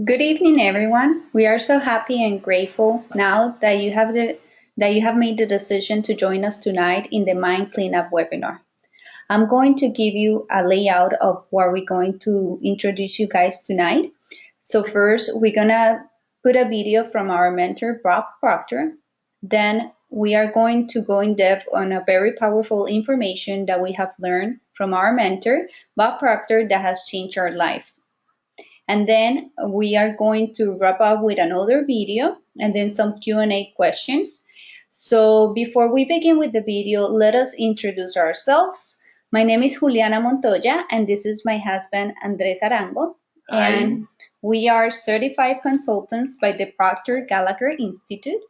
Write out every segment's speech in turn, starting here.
Good evening, everyone. We are so happy and grateful now that you have made the decision to join us tonight in the Mind Cleanup webinar. I'm going to give you a layout of what we're going to introduce you guys tonight. So first, we're gonna put a video from our mentor, Bob Proctor. Then we are going to go in depth on a very powerful information that we have learned from our mentor, Bob Proctor, that has changed our lives. And then we are going to wrap up with another video and then some Q&A questions. So before we begin with the video, let us introduce ourselves. My name is Juliana Montoya, and this is my husband, Andres Arango. Hi. And we are certified consultants by the Proctor Gallagher Institute.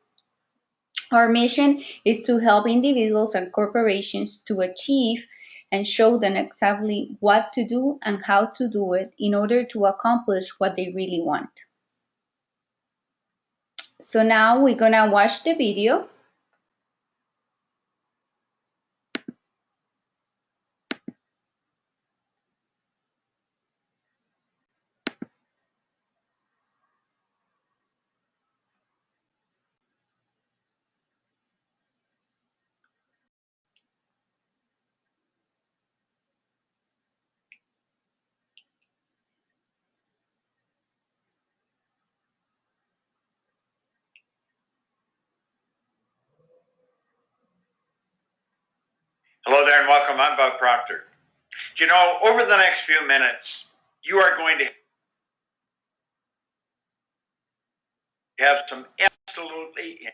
Our mission is to help individuals and corporations to achieve and show them exactly what to do and how to do it in order to accomplish what they really want. So now we're gonna watch the video. Hello there and welcome. I'm Bob Proctor. Do you know, over the next few minutes, you are going to have some absolutely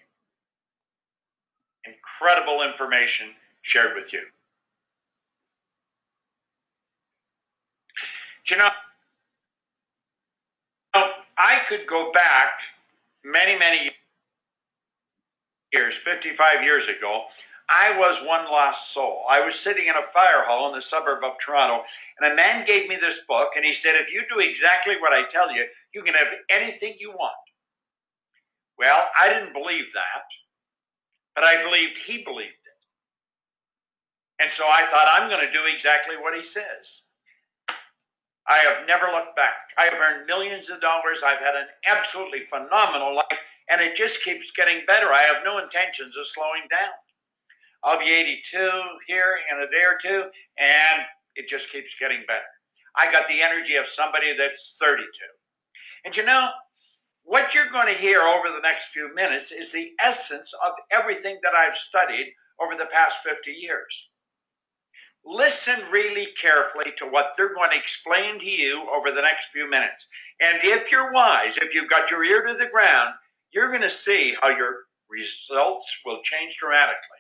incredible information shared with you. Do you know, I could go back many years, 55 years ago. I was one lost soul. I was sitting in a fire hall in the suburb of Toronto, and a man gave me this book, and he said, if you do exactly what I tell you, you can have anything you want. Well, I didn't believe that, but I believed he believed it. And so I thought, I'm going to do exactly what he says. I have never looked back. I have earned millions of dollars. I've had an absolutely phenomenal life, and it just keeps getting better. I have no intentions of slowing down. I'll be 82 here in a day or two, and it just keeps getting better. I got the energy of somebody that's 32. And you know, what you're going to hear over the next few minutes is the essence of everything that I've studied over the past 50 years. Listen really carefully to what they're going to explain to you over the next few minutes. And if you're wise, if you've got your ear to the ground, you're going to see how your results will change dramatically.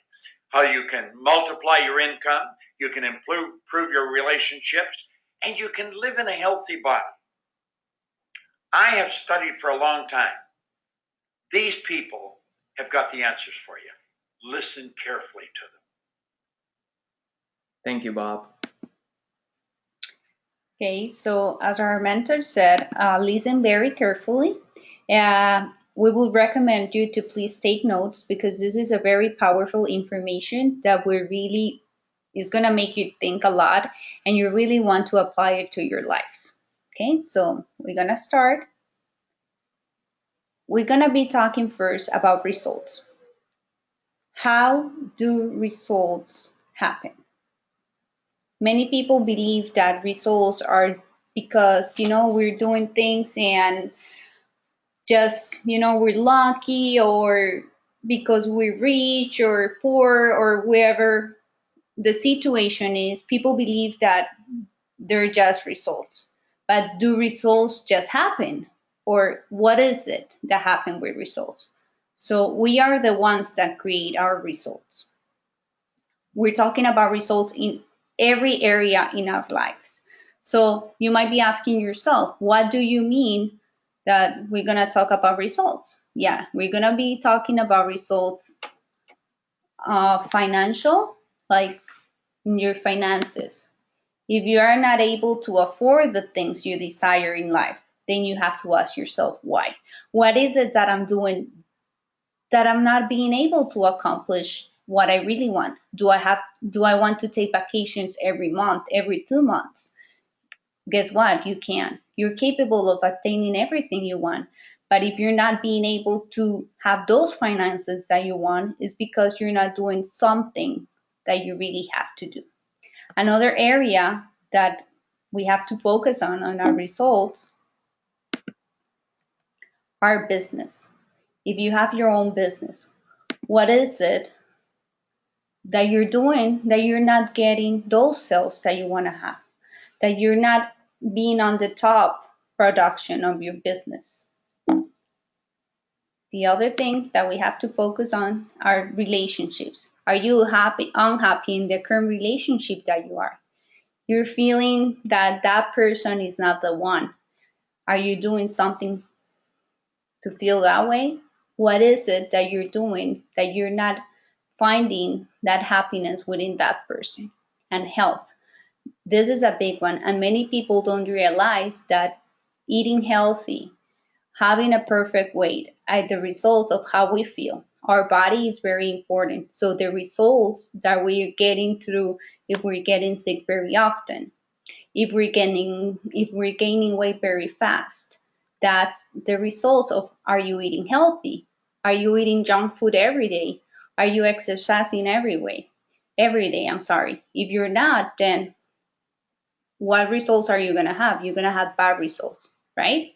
How you can multiply your income, you can improve your relationships, and you can live in a healthy body. I have studied for a long time. These people have got the answers for you. Listen carefully to them. Thank you, Bob. Okay, so as our mentor said, listen very carefully. We would recommend you to please take notes because this is a very powerful information that is going to make you think a lot and you really want to apply it to your lives. Okay, so we're going to start. We're going to be talking first about results. How do results happen? Many people believe that results are because, we're doing things and just, we're lucky, or because we're rich or poor or wherever the situation is. People believe that they're just results. But do results just happen? Or what is it that happen with results? So we are the ones that create our results. We're talking about results in every area in our lives. So you might be asking yourself, what do you mean that we're going to talk about results? Yeah, we're going to be talking about results financial, like in your finances. If you are not able to afford the things you desire in life, then you have to ask yourself why. What is it that I'm doing that I'm not being able to accomplish what I really want? Do I want to take vacations every month, every 2 months? guess what? You can. You're capable of attaining everything you want. But if you're not being able to have those finances that you want, it's because you're not doing something that you really have to do. Another area that we have to focus on our results, are business. If you have your own business, what is it that you're doing that you're not getting those sales that you want to have, that you're not being on the top production of your business? The other thing that we have to focus on are relationships. Are you happy, unhappy in the current relationship that you are? You're feeling that that person is not the one. Are you doing something to feel that way? What is it that you're doing that you're not finding that happiness within that person? And health. This is a big one, and many people don't realize that eating healthy, having a perfect weight, are the results of how we feel. Our body is very important. So the results that we're getting through, if we're getting sick very often, if we're gaining weight very fast, that's the results of, are you eating healthy? Are you eating junk food every day? Are you exercising every day, I'm sorry. If you're not, then what results are you going to have? You're going to have bad results, right?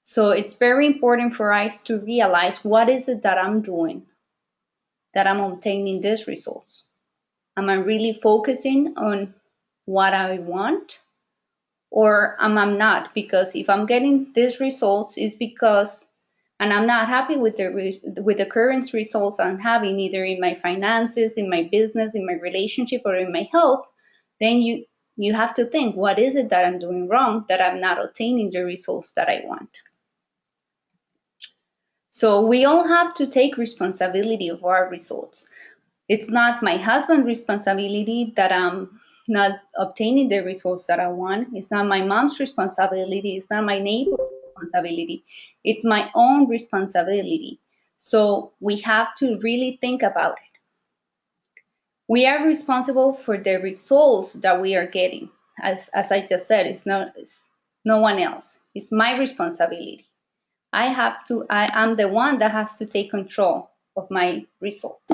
So it's very important for us to realize, what is it that I'm doing that I'm obtaining these results? Am I really focusing on what I want, or am I not? Because if I'm getting these results, it's because, and I'm not happy with the current results I'm having, either in my finances, in my business, in my relationship, or in my health, then you have to think, what is it that I'm doing wrong that I'm not obtaining the results that I want? So we all have to take responsibility of our results. It's not my husband's responsibility that I'm not obtaining the results that I want. It's not my mom's responsibility. It's not my neighbor's responsibility. It's my own responsibility. So we have to really think about it. We are responsible for the results that we are getting. As I just said, it's no one else. It's my responsibility. I'm the one that has to take control of my results.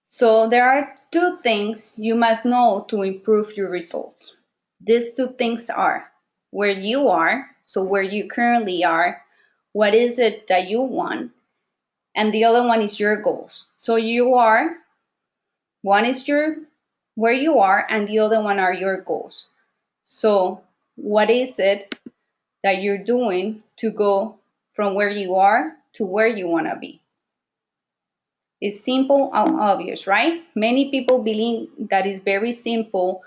So there are two things you must know to improve your results. These two things are where you are, so where you currently are, what is it that you want, and the other one is your goals. So one is where you are, and the other one are your goals. So what is it that you're doing to go from where you are to where you want to be? It's simple and obvious, right? Many people believe that it's very simple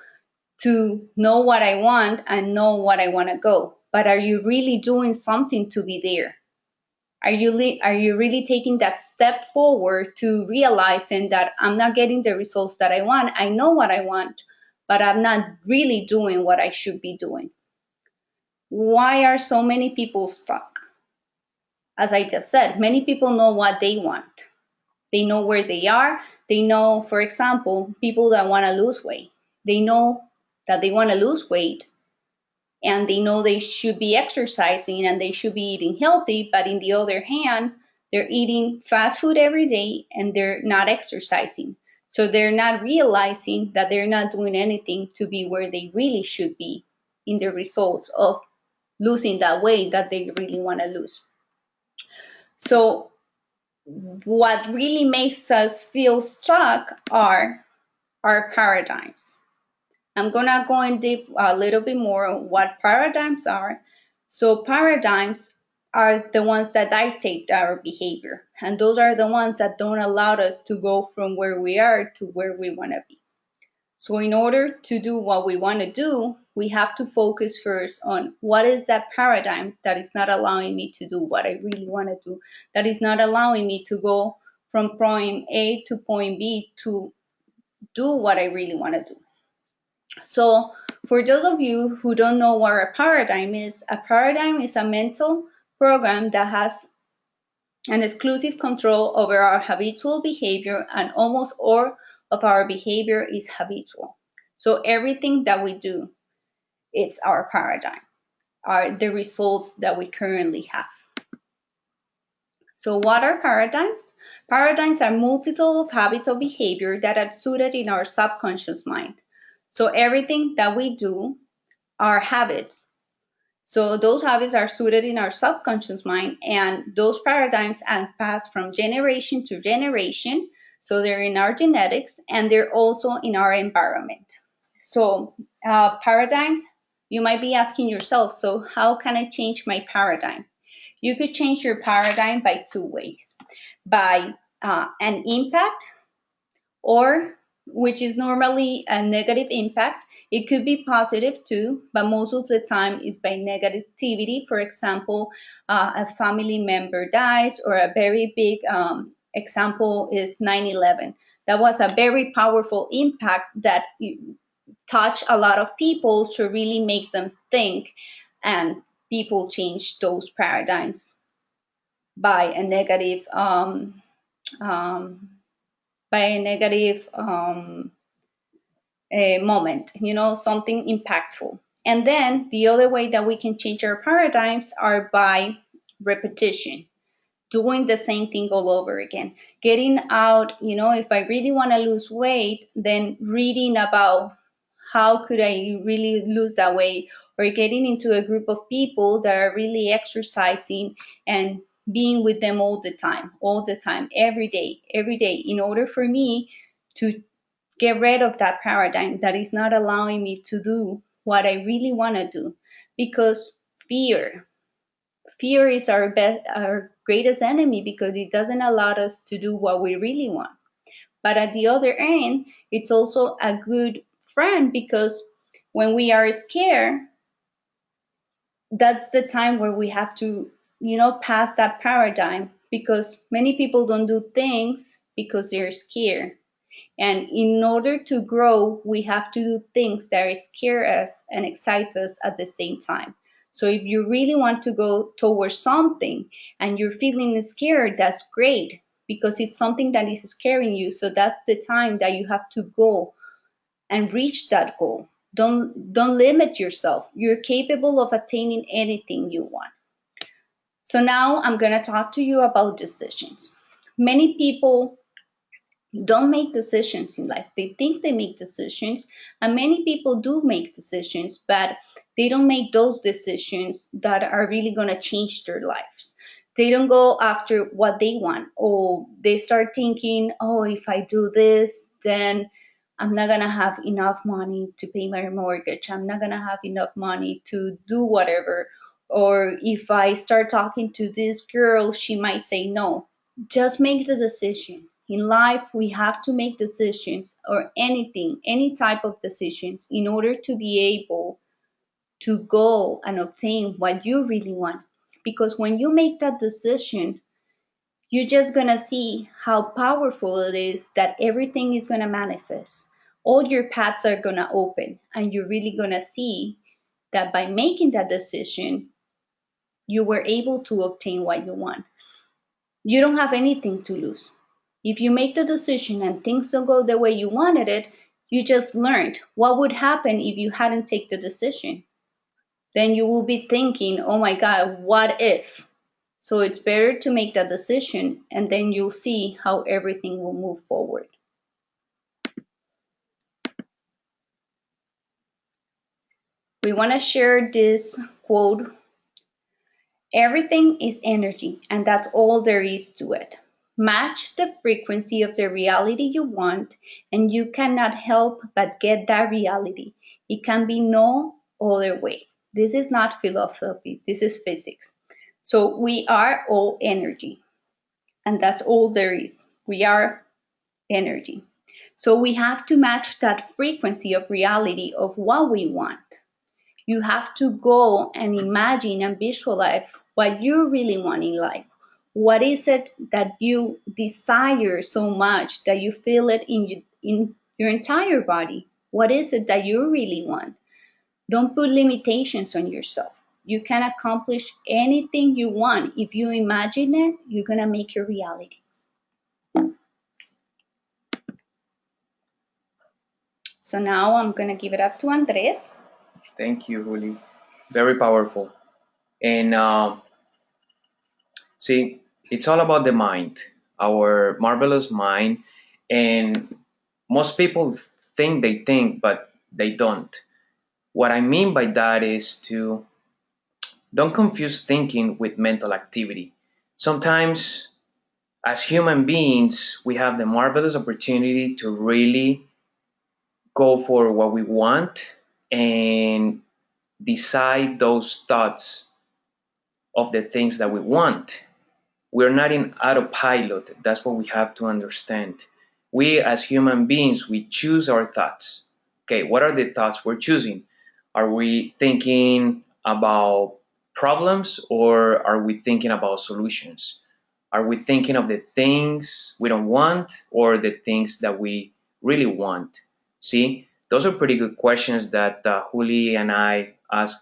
to know what I want and know what I want to go. But are you really doing something to be there? Are you really taking that step forward to realizing that I'm not getting the results that I want? I know what I want, but I'm not really doing what I should be doing. Why are so many people stuck? As I just said, many people know what they want. They know where they are. They know, for example, people that want to lose weight. They know that they want to lose weight, and they know they should be exercising and they should be eating healthy. But in the other hand, they're eating fast food every day and they're not exercising. So they're not realizing that they're not doing anything to be where they really should be in the results of losing that weight that they really want to lose. So what really makes us feel stuck are our paradigms. I'm gonna go in deep a little bit more on what paradigms are. So paradigms are the ones that dictate our behavior, and those are the ones that don't allow us to go from where we are to where we want to be. So in order to do what we want to do, we have to focus first on what is that paradigm that is not allowing me to do what I really want to do, that is not allowing me to go from point A to point B to do what I really want to do. So for those of you who don't know what a paradigm is a mental program that has an exclusive control over our habitual behavior, and almost all of our behavior is habitual. So everything that we do, it's our paradigm, are the results that we currently have. So what are paradigms? Paradigms are multitude of habits of behavior that are suited in our subconscious mind. So everything that we do are habits. So those habits are suited in our subconscious mind, and those paradigms are passed from generation to generation. So they're in our genetics, and they're also in our environment. So paradigms, you might be asking yourself, so how can I change my paradigm? You could change your paradigm by two ways: by an impact, or which is normally a negative impact. It could be positive too, but most of the time is by negativity. For example, a family member dies, or a very big example is 9/11. That was a very powerful impact that touched a lot of people to really make them think, and people change those paradigms by a negative um, by a negative moment, something impactful. And then the other way that we can change our paradigms are by repetition, doing the same thing all over again, getting out. If I really want to lose weight, then reading about how could I really lose that weight, or getting into a group of people that are really exercising and being with them all the time, every day, in order for me to get rid of that paradigm that is not allowing me to do what I really want to do. Because fear, fear is our greatest enemy, because it doesn't allow us to do what we really want. But at the other end, it's also a good friend, because when we are scared, that's the time where we have to, pass that paradigm, because many people don't do things because they're scared. And in order to grow, we have to do things that scare us and excite us at the same time. So if you really want to go towards something and you're feeling scared, that's great, because it's something that is scaring you. So that's the time that you have to go and reach that goal. Don't limit yourself. You're capable of attaining anything you want. So now I'm going to talk to you about decisions. Many people don't make decisions in life. They think they make decisions, and many people do make decisions, but they don't make those decisions that are really going to change their lives. They don't go after what they want, or they start thinking, oh, if I do this, then I'm not going to have enough money to pay my mortgage. I'm not going to have enough money to do whatever. Or if I start talking to this girl, she might say no. Just make the decision. In life, we have to make decisions, or anything, any type of decisions, in order to be able to go and obtain what you really want. Because when you make that decision, you're just going to see how powerful it is, that everything is going to manifest. All your paths are going to open, and you're really going to see that by making that decision, you were able to obtain what you want. You don't have anything to lose. If you make the decision and things don't go the way you wanted it, you just learned what would happen if you hadn't taken the decision. Then you will be thinking, oh my God, what if? So it's better to make that decision, and then you'll see how everything will move forward. We want to share this quote: everything is energy, and that's all there is to it. Match the frequency of the reality you want, and you cannot help but get that reality. It can be no other way. This is not philosophy, this is physics. So we are all energy, and that's all there is. We are energy. So we have to match that frequency of reality of what we want. You have to go and imagine and visualize what you really want in life. What is it that you desire so much that you feel it in your entire body? What is it that you really want? Don't put limitations on yourself. You can accomplish anything you want. If you imagine it, you're going to make it reality. So now I'm going to give it up to Andres. Thank you, Juli. Very powerful. And see, it's all about the mind, our marvelous mind. And most people think they think, but they don't. What I mean by that is to don't confuse thinking with mental activity. Sometimes, as human beings, we have the marvelous opportunity to really go for what we want and decide those thoughts of the things that we want. We're not in autopilot. That's what we have to understand. We, as human beings, we choose our thoughts. Okay, what are the thoughts we're choosing? Are we thinking about problems or are we thinking about solutions? Are we thinking of the things we don't want or the things that we really want? See, those are pretty good questions that Juli and I ask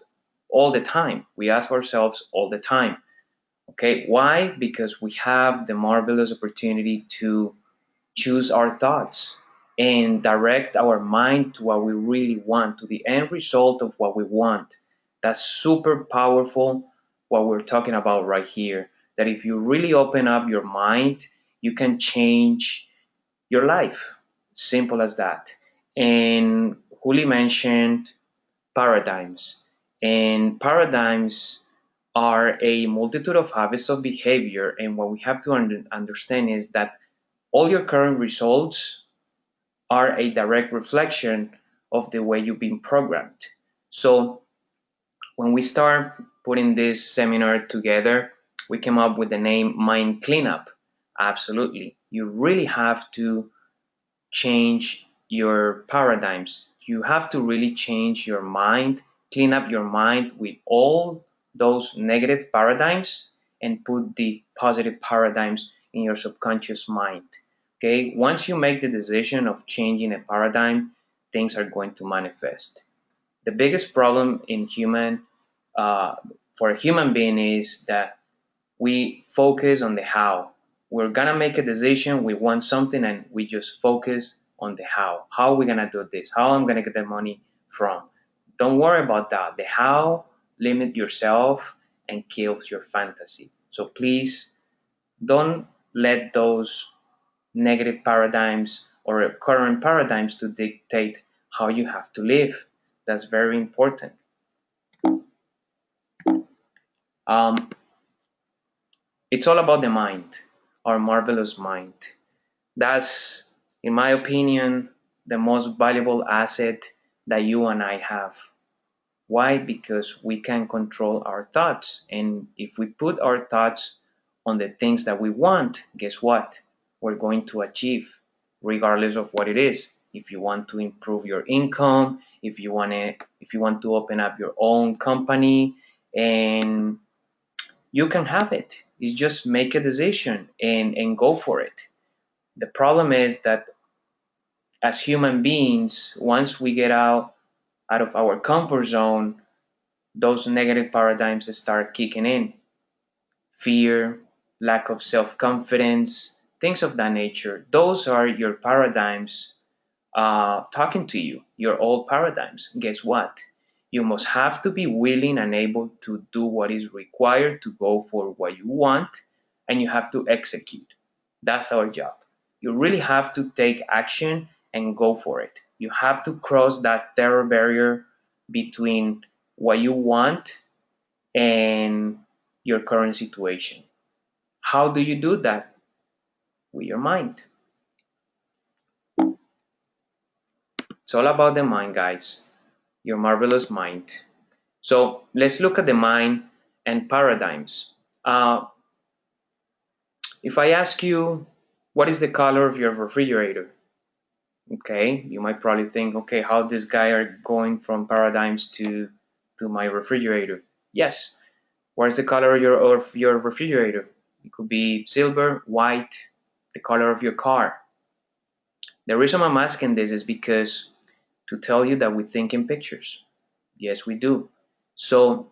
all the time. We ask ourselves all the time. Okay, why? Because we have the marvelous opportunity to choose our thoughts and direct our mind to what we really want, to the end result of what we want. That's super powerful, what we're talking about right here. That if you really open up your mind, you can change your life. Simple as that. And Juli mentioned paradigms. And paradigms are a multitude of habits of behavior. And what we have to understand is that all your current results are a direct reflection of the way you've been programmed. So when we start putting this seminar together, we came up with the name Mind Cleanup. Absolutely. You really have to change your paradigms. You have to really change your mind, clean up your mind with all those negative paradigms and put the positive paradigms in your subconscious mind. Okay, once you make the decision of changing a paradigm, things are going to manifest. The biggest problem in uh, for a human being is that we focus on the how. We're gonna make a decision, we want something, and we just focus on the how. How are we gonna do this? How I'm gonna get the money from? Don't worry about that. The how limit yourself and kills your fantasy. So please don't let those negative paradigms or current paradigms to dictate how you have to live. That's very important. Um, it's all about the mind, our marvelous mind. That's, in my opinion, the most valuable asset that you and I have. Why? Because we can control our thoughts. And if we put our thoughts on the things that we want, guess what? We're going to achieve, regardless of what it is. If you want to improve your income, if you want to open up your own company, and you can have it. It's just make a decision and go for it. The problem is that as human beings, once we get out of our comfort zone, those negative paradigms start kicking in. Fear, lack of self-confidence, things of that nature. Those are your paradigms talking to you, your old paradigms. Guess what? You must have to be willing and able to do what is required to go for what you want, and you have to execute. That's our job. You really have to take action and go for it. You have to cross that terror barrier between what you want and your current situation. How do you do that? With your mind. It's all about the mind, guys. Your marvelous mind. So let's look at the mind and paradigms. If I ask you, what is the color of your refrigerator? Okay, you might probably think, okay, how this guy are going from paradigms to my refrigerator? Yes. What is the color of your refrigerator? It could be silver, white, the color of your car. The reason I'm asking this is because to tell you that we think in pictures. Yes, we do. So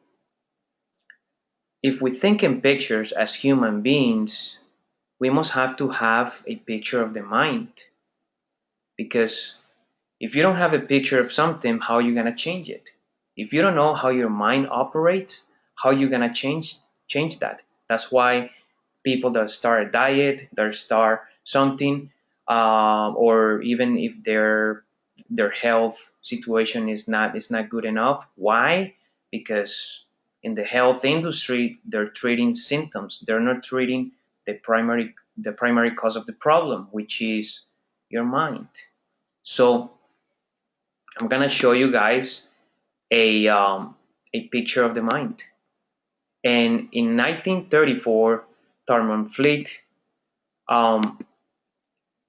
if we think in pictures as human beings, we must have to have a picture of the mind because If you don't have a picture of something, how are you gonna change it? If you don't know how your mind operates, how are you gonna change that? That's why people that start a diet, that start something, or even if their health situation is not good enough. Why? Because in the health industry, they're treating symptoms. They're not treating the primary cause of the problem, which is your mind. So I'm gonna show you guys a picture of the mind. And in 1934, Thurman Fleet, um,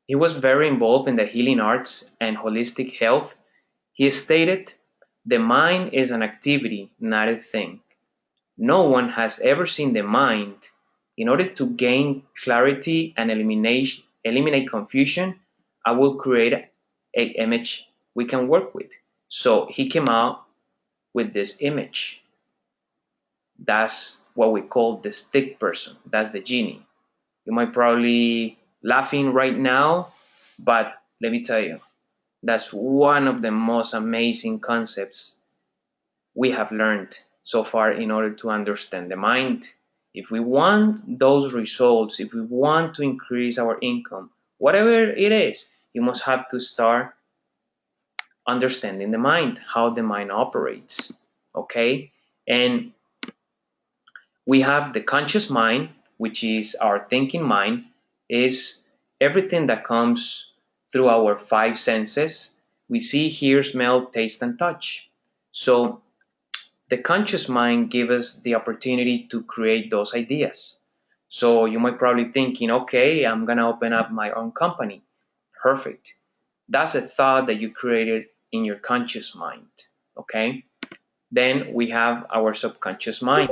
he was very involved in the healing arts and holistic health. He stated, "The mind is an activity, not a thing. No one has ever seen the mind. In order to gain clarity and eliminate confusion, I will create an image we can work with." So he came out with this image. That's what we call the stick person. That's the genie. You might probably laughing right now, but let me tell you, that's one of the most amazing concepts we have learned so far in order to understand the mind. If we want those results, if we want to increase our income, whatever it is, you must have to start understanding the mind, how the mind operates. Okay? And we have the conscious mind, which is our thinking mind, is everything that comes through our five senses. We see, hear, smell, taste, and touch. So the conscious mind gives us the opportunity to create those ideas. So you might probably thinking, okay, I'm gonna open up my own company. Perfect. That's a thought that you created in your conscious mind. Okay. Then we have our subconscious mind.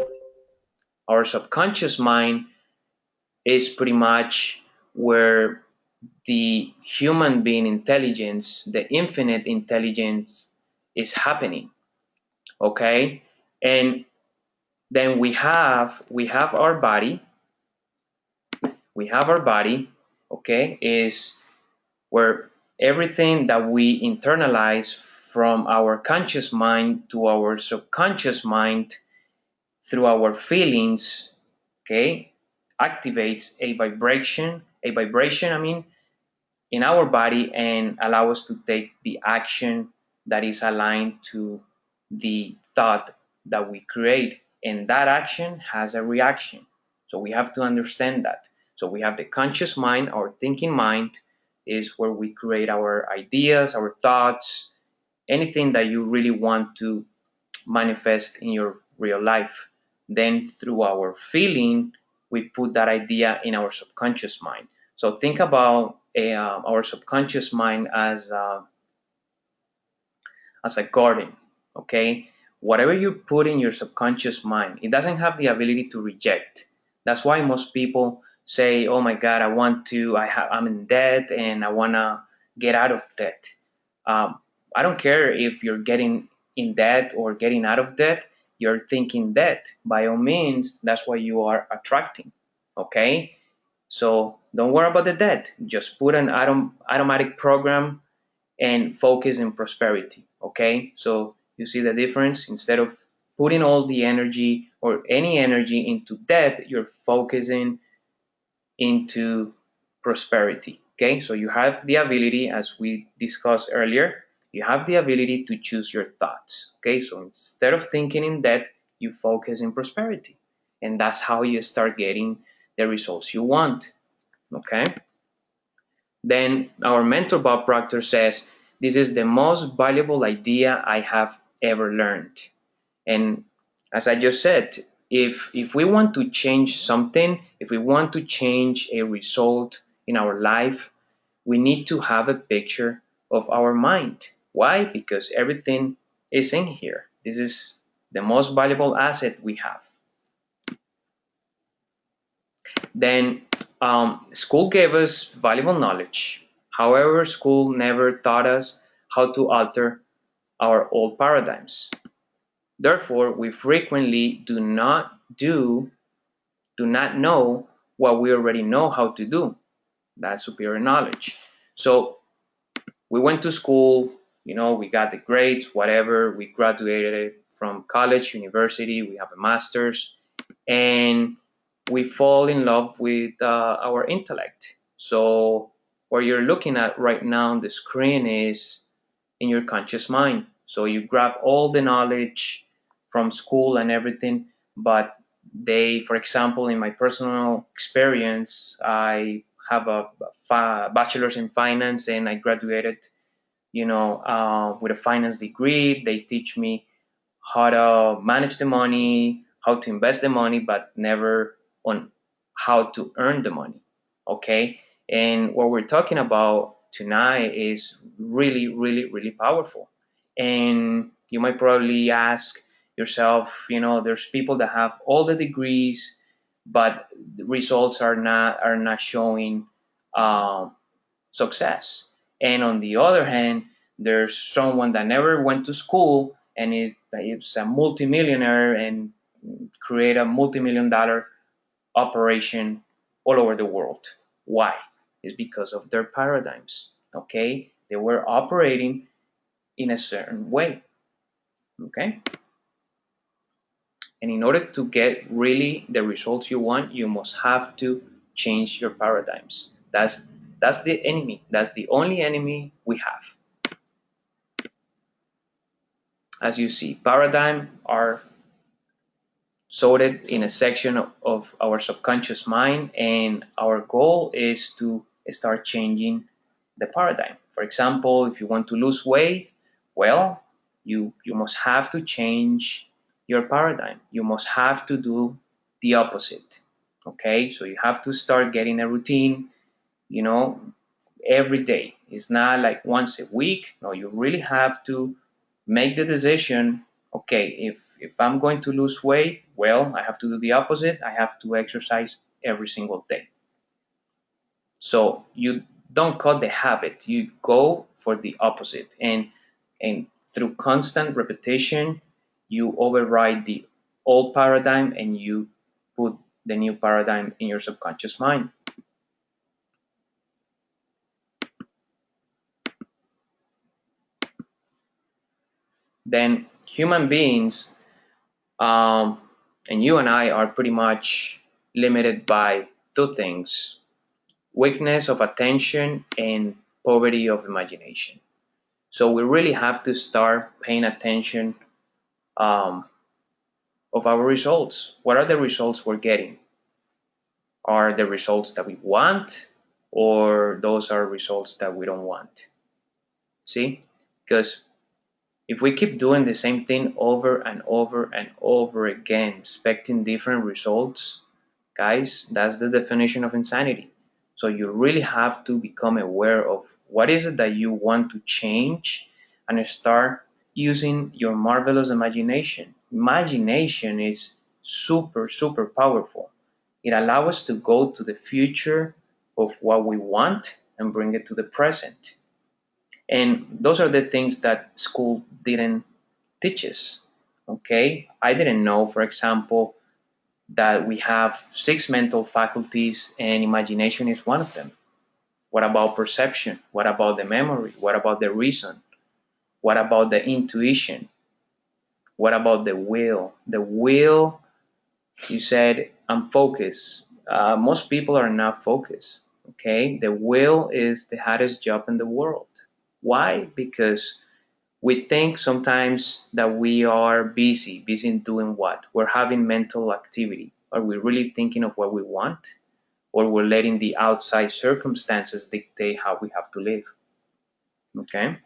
Our subconscious mind is pretty much where the human being intelligence, the infinite intelligence is happening. Okay. And then we have our body. Okay, is where everything that we internalize from our conscious mind to our subconscious mind through our feelings, okay, activates a vibration, I mean, in our body, and allow us to take the action that is aligned to the thought that we create. And that action has a reaction. So we have to understand that. So we have the conscious mind, our thinking mind is where we create our ideas, our thoughts, anything that you really want to manifest in your real life. Then through our feeling, we put that idea in our subconscious mind. So think about our subconscious mind as a garden. Okay, whatever you put in your subconscious mind, it doesn't have the ability to reject. That's why most people say, "Oh my God, I'm in debt and I wanna get out of debt." I don't care if you're getting in debt or getting out of debt. You're thinking debt. By all means, that's what you are attracting. Okay, so don't worry about the debt. Just put an automatic program and focus in prosperity. Okay, so you see the difference. Instead of putting all the energy or any energy into debt, you're focusing into prosperity. Okay, so you have the ability, as we discussed earlier, you have the ability to choose your thoughts. Okay, so instead of thinking in debt, you focus in prosperity, and that's how you start getting the results you want. Okay, then our mentor Bob Proctor says, "This is the most valuable idea I have ever learned." And as I just said, if we want to change something, if we want to change a result in our life, we need to have a picture of our mind. Why? Because everything is in here. This is the most valuable asset we have. Then school gave us valuable knowledge. However, school never taught us how to alter our old paradigms. Therefore, we frequently do not know what we already know how to do. That's superior knowledge. So we went to school, We got the grades, whatever. We graduated from college, university. We have a master's, and we fall in love with our intellect. So what you're looking at right now on the screen is in your conscious mind. So you grab all the knowledge from school and everything, but for example, in my personal experience, I have a bachelor's in finance, and I graduated, with a finance degree. They teach me how to manage the money, how to invest the money, but never on how to earn the money. Okay. And what we're talking about tonight is really, really, really powerful. And you might probably ask yourself, there's people that have all the degrees, but the results are not showing um, success. And on the other hand, there's someone that never went to school and it's a multimillionaire and create a multi-million-dollar operation all over the world. Why? It's because of their paradigms. Okay, they were operating in a certain way. Okay, and in order to get really the results you want, you must have to change your paradigms. That's the enemy. That's the only enemy we have. As you see, paradigm are sorted in a section of our subconscious mind, and our goal is to start changing the paradigm. For example, if you want to lose weight, well, you must have to change your paradigm. You must have to do the opposite. Okay, so you have to start getting a routine, you know, every day. It's not like once a week. No, you really have to make the decision. Okay, if I'm going to lose weight, well, I have to do the opposite. I have to exercise every single day. So you don't cut the habit. You go for the opposite, and through constant repetition, you override the old paradigm and you put the new paradigm in your subconscious mind. Then human beings, and you and I, are pretty much limited by two things: weakness of attention and poverty of imagination. So we really have to start paying attention um, of our results. What are the results we're getting? Are the results that we want, or those are results that we don't want? See? Because if we keep doing the same thing over and over and over again, expecting different results, guys, that's the definition of insanity. So you really have to become aware of what is it that you want to change and start using your marvelous imagination. Imagination is super, super powerful. It allows us to go to the future of what we want and bring it to the present. And those are the things that school didn't teach us. Okay, I didn't know, for example, that we have six mental faculties and imagination is one of them. What about perception? What about the memory? What about the reason? What about the intuition? What about the will? The will, you said, I'm focused. Most people are not focused. Okay, the will is the hardest job in the world. Why? Because we think sometimes that we are busy in doing what? We're having mental activity. Are we really thinking of what we want? Or we're letting the outside circumstances dictate how we have to live? Okay.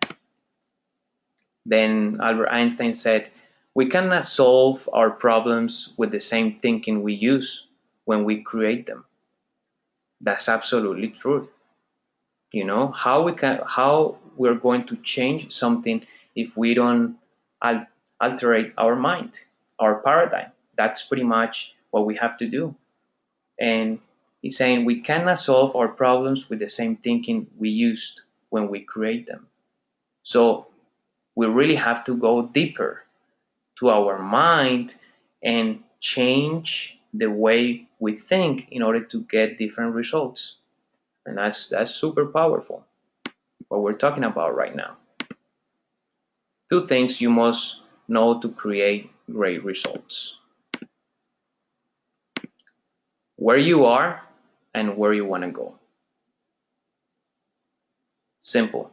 Then Albert Einstein said, we cannot solve our problems with the same thinking we use when we create them. That's absolutely true. How we're going to change something if we don't alterate our mind, our paradigm. That's pretty much what we have to do. And he's saying we cannot solve our problems with the same thinking we used when we create them. So we really have to go deeper to our mind and change the way we think in order to get different results. And that's super powerful, what we're talking about right now. Two things you must know to create great results: where you are and where you want to go. Simple.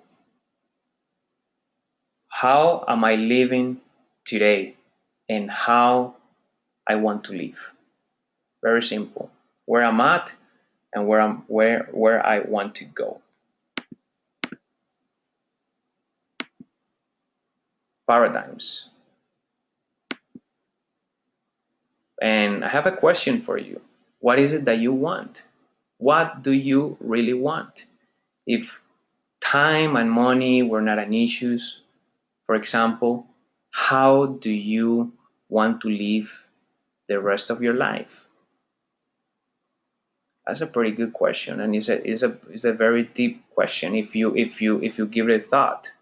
How am I living today and how I want to live? Very simple. Where I'm at and where I want to go. Paradigms. And I have a question for you. What is it that you want? What do you really want? If time and money were not an issue, for example, how do you want to live the rest of your life? That's a pretty good question, and it's a very deep question if you give it a thought.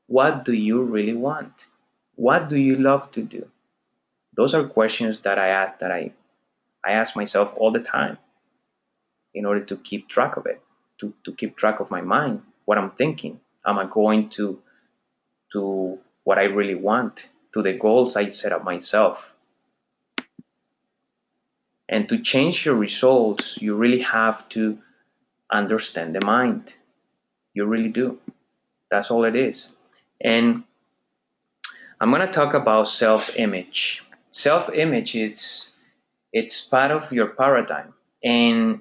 What do you really want? What do you love to do? Those are questions that I ask myself all the time in order to keep track of it, to keep track of my mind, what I'm thinking. Am I going to what I really want, to the goals I set up myself? And to change your results, you really have to understand the mind. You really do. That's all it is. And I'm gonna talk about self-image. Self-image it's part of your paradigm. And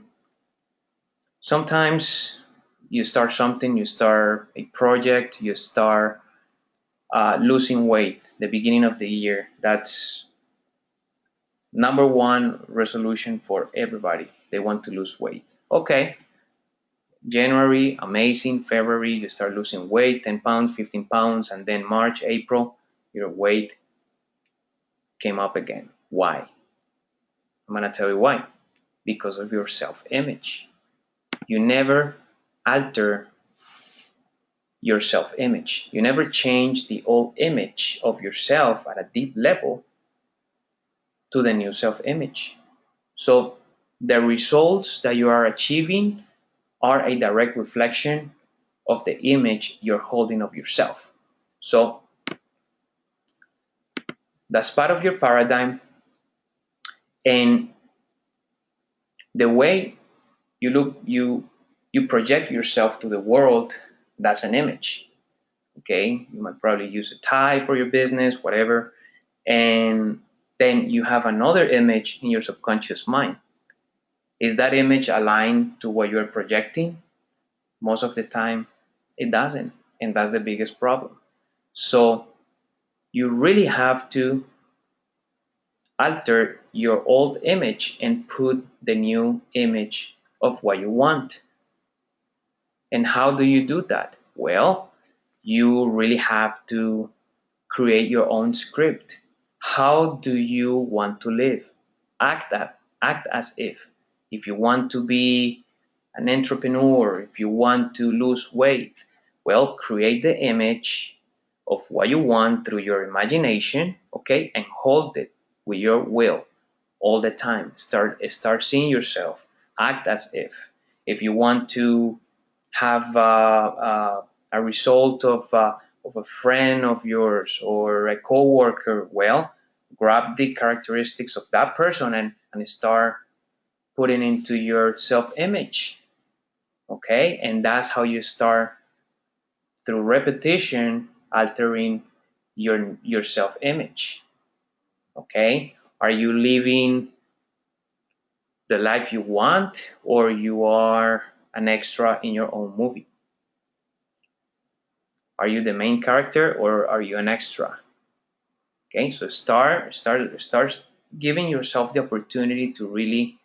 sometimes you start something, you start a project, you start losing weight the beginning of the year. That's number one resolution for everybody. They want to lose weight. Okay, January, amazing. February, you start losing weight, 10 pounds, 15 pounds, and then March, April, your weight came up again. Why? I'm gonna tell you why. Because of your self-image. You never alter your self-image. You never change the old image of yourself at a deep level to the new self-image. So the results that you are achieving are a direct reflection of the image you're holding of yourself. So that's part of your paradigm, and the way you project yourself to the world, that's an image. Okay, you might probably use a tie for your business, whatever, and then you have another image in your subconscious mind. Is that image aligned to what you're projecting? Most of the time it doesn't, and that's the biggest problem. So you really have to alter your old image and put the new image of what you want. And how do you do that? Well, you really have to create your own script. How do you want to live? Act as if. If you want to be an entrepreneur, if you want to lose weight, well, create the image of what you want through your imagination, okay, and hold it with your will all the time. Start seeing yourself. Act as if. If you want to have a result of a friend of yours or a coworker, well, grab the characteristics of that person and start putting into your self-image. Okay, and that's how you start through repetition altering your self-image. Okay, are you living the life you want, or you are an extra in your own movie? Are you the main character or are you an extra? Okay, so start giving yourself the opportunity to really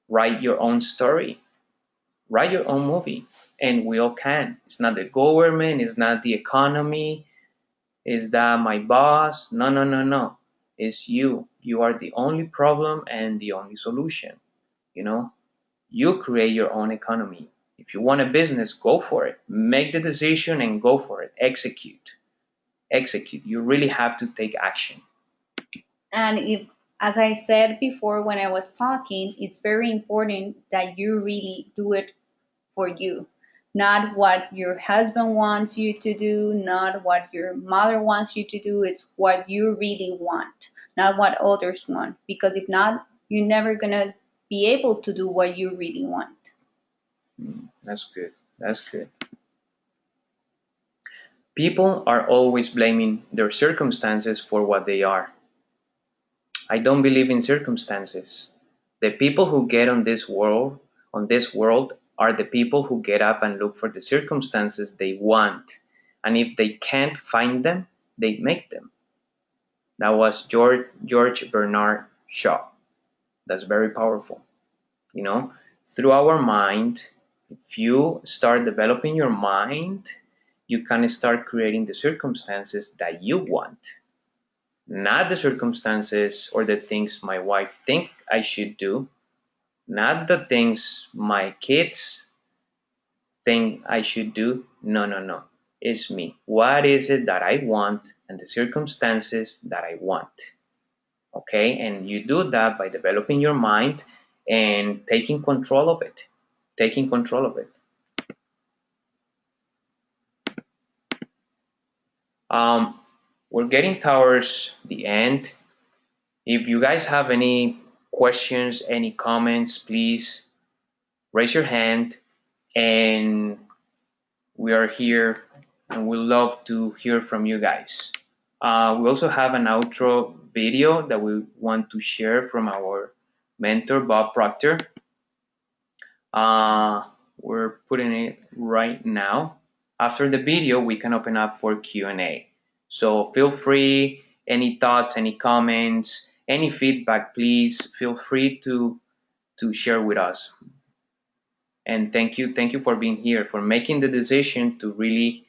write your own story, write your own movie, and we all can. It's not the government, it's not the economy, is that my boss? No, no, no, no. It's you. You are the only problem and the only solution. You know, you create your own economy. If you want a business, go for it. Make the decision and go for it. Execute. You really have to take action. And if, as I said before when I was talking, it's very important that you really do it for you. not what your husband wants you to do, not what your mother wants you to do. It's what you really want, not what others want. Because if not, you're never gonna be able to do what you really want. That's good. That's good. People are always blaming their circumstances for what they are. I don't believe in circumstances. The people who get on this world are the people who get up and look for the circumstances they want. And if they can't find them, they make them. That was George Bernard Shaw. That's very powerful. You know, through our mind, if you start developing your mind, you can start creating the circumstances that you want, not the circumstances or the things my wife think I should do, not the things my kids think I should do. No, no, no. It's me. What is it that I want and the circumstances that I want? Okay, and you do that by developing your mind and taking control of it. Taking control of it. We're getting towards the end. If you guys have any questions, any comments, please raise your hand, and we are here and we love to hear from you guys. We also have an outro video that we want to share from our mentor, Bob Proctor. We're putting it right now. After the video, we can open up for Q&A. So feel free, any thoughts, any comments, any feedback, please feel free to share with us. And thank you for being here, for making the decision to really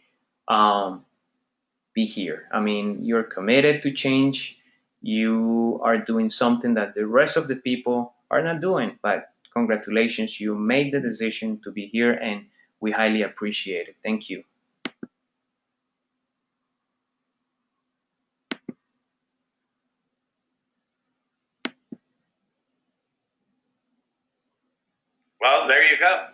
be here. I mean, you're committed to change. You are doing something that the rest of the people are not doing, but congratulations, you made the decision to be here, and we highly appreciate it. Thank you. Well, there you go.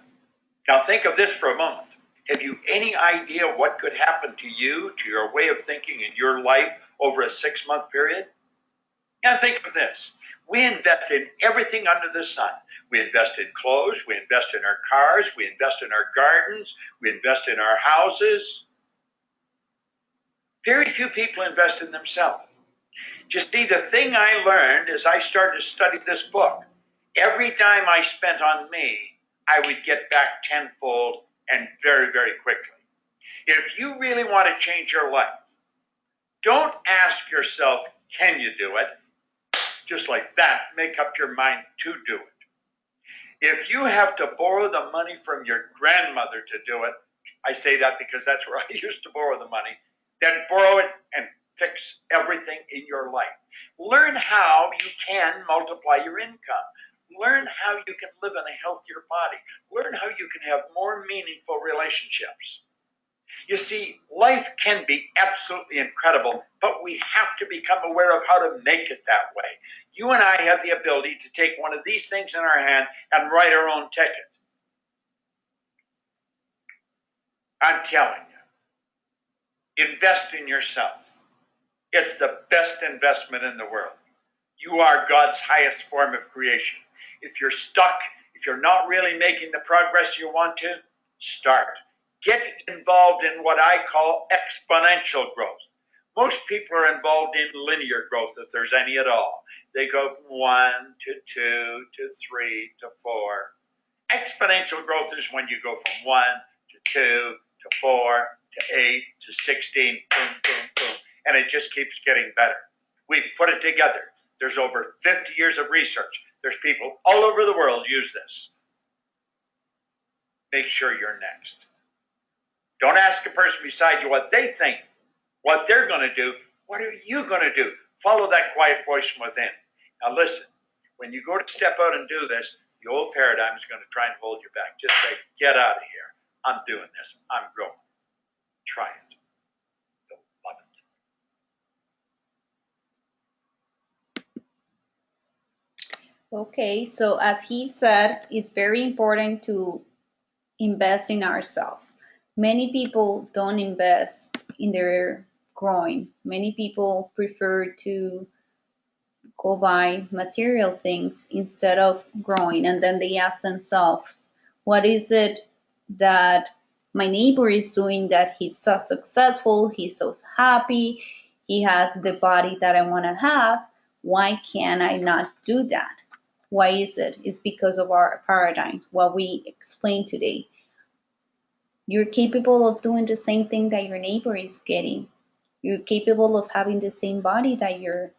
Now think of this for a moment. Have you any idea what could happen to you, to your way of thinking in your life over a 6-month period? Now think of this. We invest in everything under the sun. We invest in clothes, we invest in our cars, we invest in our gardens, we invest in our houses. Very few people invest in themselves. Just see, the thing I learned as I started to study this book, every dime I spent on me, I would get back tenfold and very, very quickly. If you really want to change your life, don't ask yourself, can you do it? Just like that, make up your mind to do it. If you have to borrow the money from your grandmother to do it, I say that because that's where I used to borrow the money, then borrow it and fix everything in your life. Learn how you can multiply your income. Learn how you can live in a healthier body. Learn how you can have more meaningful relationships. You see, life can be absolutely incredible, but we have to become aware of how to make it that way. You and I have the ability to take one of these things in our hand and write our own ticket. I'm telling you, invest in yourself. It's the best investment in the world. You are God's highest form of creation. If you're stuck, if you're not really making the progress you want to, start. Get involved in what I call exponential growth. Most people are involved in linear growth, if there's any at all. They go from 1 to 2 to 3 to 4. Exponential growth is when you go from 1 to 2 to 4 to 8 to 16, boom, boom, boom. And it just keeps getting better. We've put it together. There's over 50 years of research. There's people all over the world use this. Make sure you're next. Don't ask a person beside you what they think, what they're going to do. What are you going to do? Follow that quiet voice from within. Now listen, when you go to step out and do this, the old paradigm is going to try and hold you back. Just say, get out of here. I'm doing this. I'm growing. Try it. You'll love it. Okay, so as he said, it's very important to invest in ourselves. Many people don't invest in their growing. Many people prefer to go buy material things instead of growing. And then they ask themselves, what is it that my neighbor is doing that he's so successful, he's so happy, he has the body that I want to have? Why can I not do that? Why is it? It's because of our paradigms, what we explained today. You're capable of doing the same thing that your neighbor is getting. You're capable of having the same body that your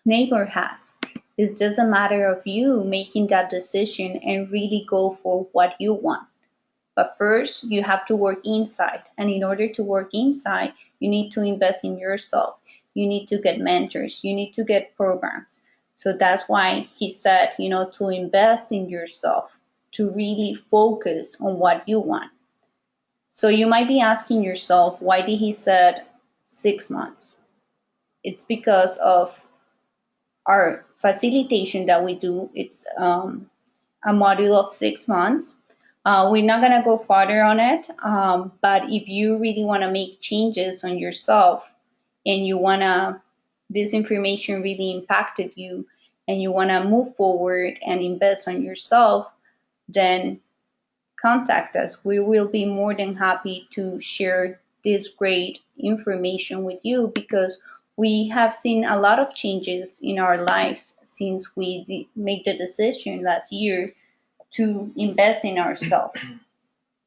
neighbor has. It's just a matter of you making that decision and really go for what you want. But first, you have to work inside. And in order to work inside, you need to invest in yourself. You need to get mentors. You need to get programs. So that's why he said, to invest in yourself, to really focus on what you want. So you might be asking yourself, why did he said 6 months? It's because of our facilitation that we do. It's a module of 6 months. We're not going to go farther on it, but if you really want to make changes on yourself and you want to, this information really impacted you and you want to move forward and invest on yourself, then contact us. We will be more than happy to share this great information with you, because we have seen a lot of changes in our lives since we made the decision last year to invest in ourselves,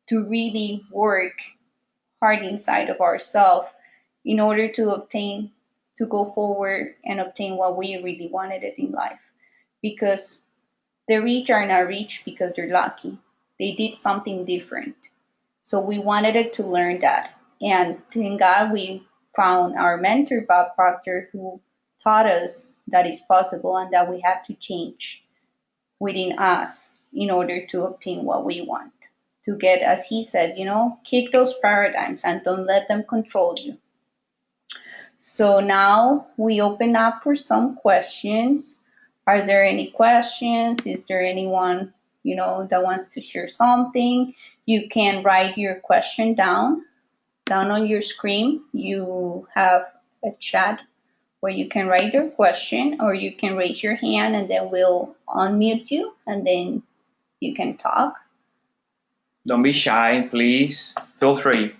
to really work hard inside of ourselves in order to go forward and obtain what we really wanted it in life. Because the rich are not rich because they're lucky. They did something different. So we wanted it to learn that. And thank God we found our mentor, Bob Proctor, who taught us that it's possible and that we have to change within us in order to obtain what we want. To get, as he said, kick those paradigms and don't let them control you. So now we open up for some questions. Are there any questions? Is there anyone, that wants to share something? You can write your question down on your screen. You have a chat where you can write your question, or you can raise your hand and then we'll unmute you and then you can talk. Don't be shy, please. Feel free.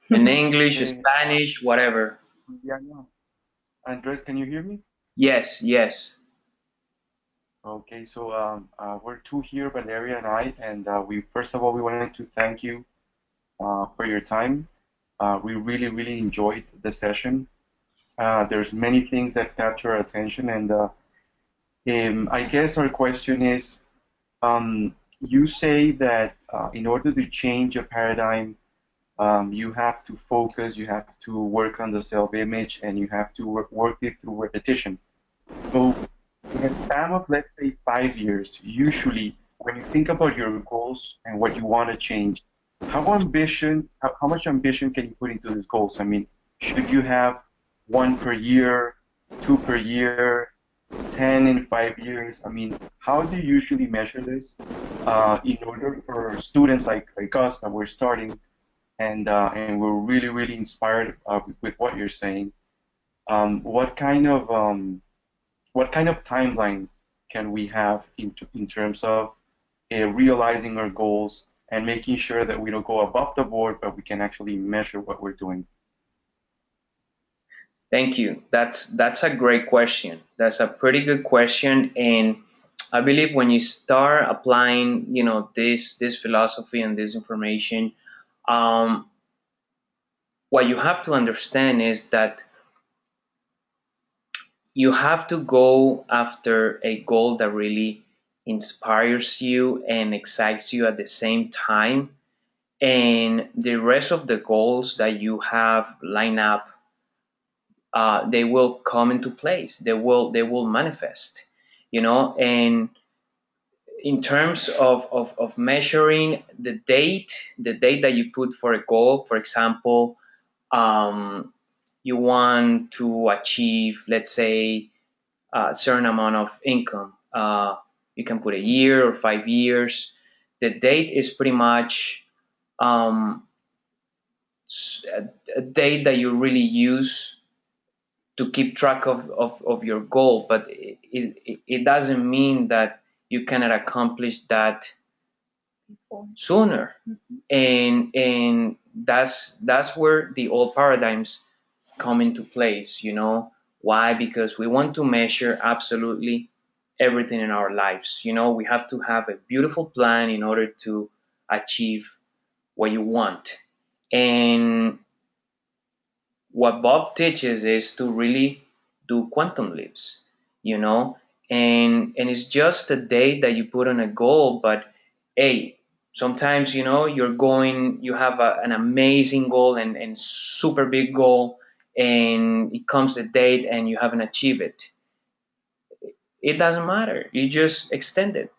In English, Spanish, whatever. Yeah, no. Andres, can you hear me? Yes, yes. Okay, so we're two here, Valeria and I, and we first of all we wanted to thank you for your time. We really, really enjoyed the session. There's many things that capture our attention, and I guess our question is, you say that in order to change a paradigm, you have to focus, you have to work on the self-image, and you have to work it through repetition. So in a span of, let's say, 5 years, usually when you think about your goals and what you want to change, how much ambition can you put into these goals? I mean, should you have 1 per year, 2 per year, 10 in 5 years? I mean, how do you usually measure this in order for students like us that we're starting and we're really, really inspired with what you're saying? What kind of timeline can we have in terms of realizing our goals and making sure that we don't go above the board, but we can actually measure what we're doing? Thank you. That's a great question. That's a pretty good question, and I believe when you start applying, this philosophy and this information, what you have to understand is that you have to go after a goal that really inspires you and excites you at the same time, and the rest of the goals that you have lined up, they will come into place. They will manifest, and in terms of measuring the date that you put for a goal. For example, you want to achieve, let's say, a certain amount of income. You can put a year or 5 years. The date is pretty much a date that you really use to keep track of your goal, but it doesn't mean that you cannot accomplish that sooner. And that's where the old paradigms come into place. Why? Because we want to measure absolutely everything in our lives. We have to have a beautiful plan in order to achieve what you want. And what Bob teaches is to really do quantum leaps, and it's just a date that you put on a goal. But hey, sometimes you have an amazing goal and super big goal, and it comes a date and you haven't achieved it. It doesn't matter. You just extend it.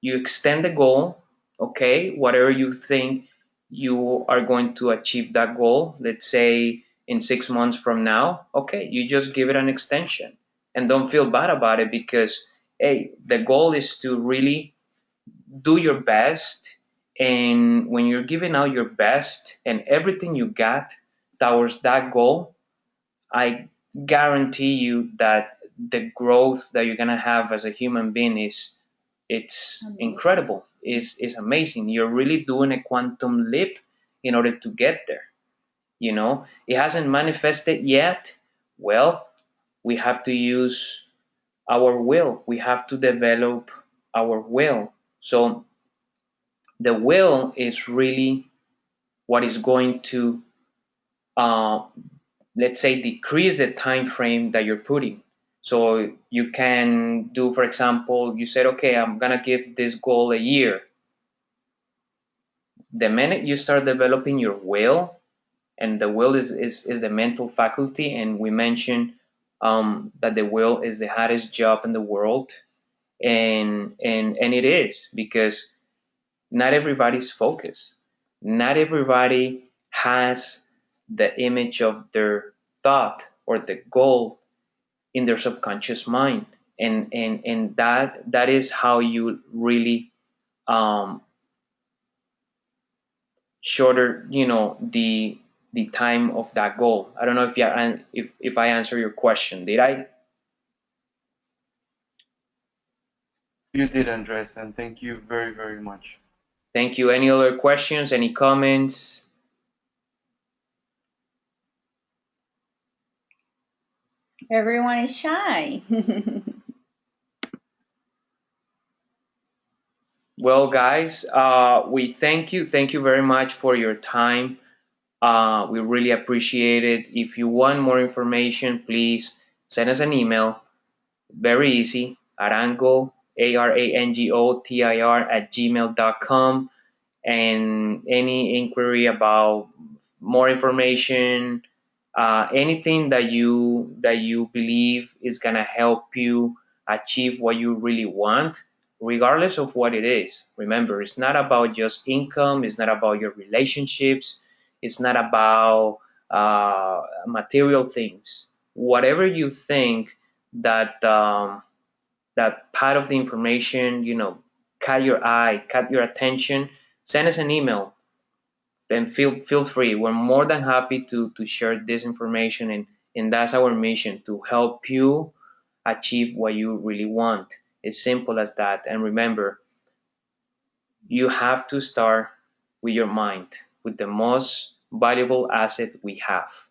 You extend the goal, okay? Whatever you think you are going to achieve that goal, let's say in 6 months from now, okay, you just give it an extension and don't feel bad about it, because, hey, the goal is to really do your best. And when you're giving out your best and everything you got towards that goal, I guarantee you that the growth that you're gonna have as a human being it's amazing. Incredible. Is amazing. You're really doing a quantum leap in order to get there. It hasn't manifested yet. Well, we have to use our will. We have to develop our will. So the will is really what is going to, let's say, decrease the time frame that you're putting. So you can do, for example, you said, okay, I'm gonna give this goal a year. The minute you start developing your will, and the will is the mental faculty, and we mentioned that the will is the hardest job in the world, and it is, because not everybody's focused. Not everybody has the image of their thought or the goal in their subconscious mind, and that is how you really shorter the time of that goal. I don't know if I answer your question. Did I? You did, Andres, and thank you very, very much. Thank you. Any other questions? Any comments? Everyone is shy. Well, guys, we thank you. Thank you very much for your time. We really appreciate it. If you want more information, please send us an email. Very easy. Arango, ARANGOTIR @gmail.com. And any inquiry about more information, anything that you believe is gonna help you achieve what you really want, regardless of what it is. Remember, it's not about just income. It's not about your relationships. It's not about material things. Whatever you think that that part of the information, caught your eye, caught your attention, send us an email. Then feel free. We're more than happy to share this information, and that's our mission, to help you achieve what you really want. It's simple as that. And remember, you have to start with your mind, with the most valuable asset we have.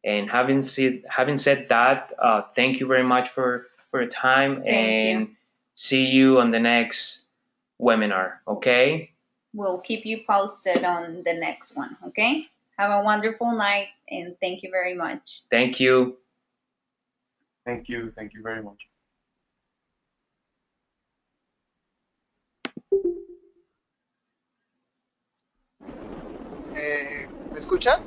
And having said that, thank you very much for your time. Thank you. See you on the next webinar. Okay. We'll keep you posted on the next one. Okay. Have a wonderful night, and thank you very much. Thank you. Thank you. Thank you very much. ¿Me escuchan?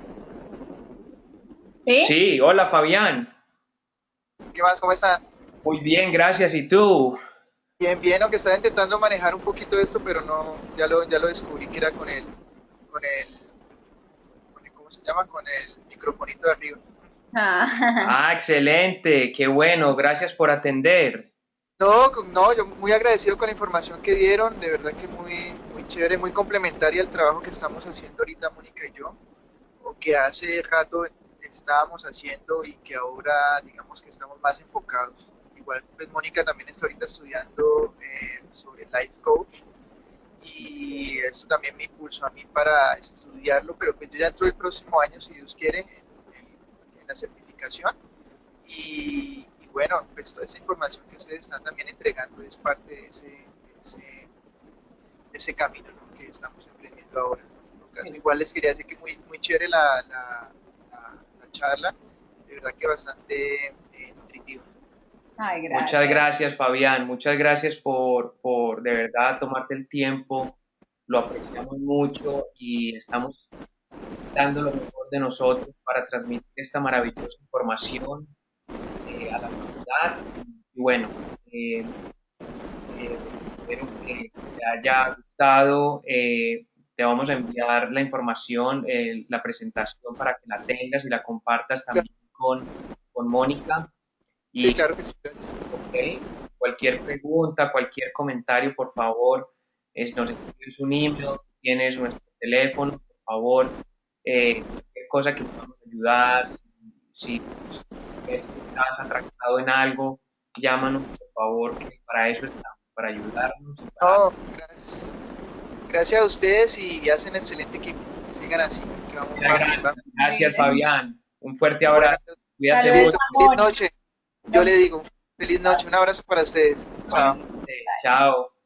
¿Sí? Sí, hola Fabián. ¿Qué más? ¿Cómo están? Muy bien, gracias. ¿Y tú? Bien, bien, aunque estaba intentando manejar un poquito esto, pero no, ya lo descubrí que era ¿cómo se llama? Con el microfonito de arriba. Excelente, qué bueno, gracias por atender. No, no, yo muy agradecido con la información que dieron, de verdad que muy, muy chévere, muy complementaria al trabajo que estamos haciendo ahorita Mónica y yo, o que hace rato estábamos haciendo y que ahora digamos que estamos más enfocados. Igual pues Mónica también está ahorita estudiando sobre Life Coach y eso también me impulsó a mí para estudiarlo, pero pues yo ya entro el próximo año, si Dios quiere, en la certificación. Y bueno, pues toda esa información que ustedes están también entregando es parte de ese camino, ¿no?, que estamos emprendiendo ahora. En todo caso, igual les quería decir que muy, muy chévere la charla, de verdad que bastante nutritiva. Ay, Muchas gracias. gracias, Fabián. Muchas gracias por de verdad tomarte el tiempo. Lo apreciamos mucho y estamos dando lo mejor de nosotros para transmitir esta maravillosa información a la comunidad. Y bueno, espero que te haya gustado. Te vamos a enviar la información, la presentación para que la tengas y la compartas también con Mónica. Sí, Y claro que sí, gracias. ok, cualquier pregunta, cualquier comentario, por favor, nos escribes un email, tienes nuestro teléfono, por favor, cualquier cosa que podamos ayudar, si ves que estás atracado en algo, llámanos, por favor, que para eso estamos, para ayudarnos y para... No, gracias. Gracias a ustedes y hacen excelente equipo. Sigan así, que vamos, Muchas va bien, va gracias, gracias, Bien. Fabián. Un fuerte bueno. abrazo, cuídate Saludos mucho. Listo, a feliz Mónica. noche. Yo le digo, feliz noche, un abrazo para ustedes. Chao. Igualmente. Chao.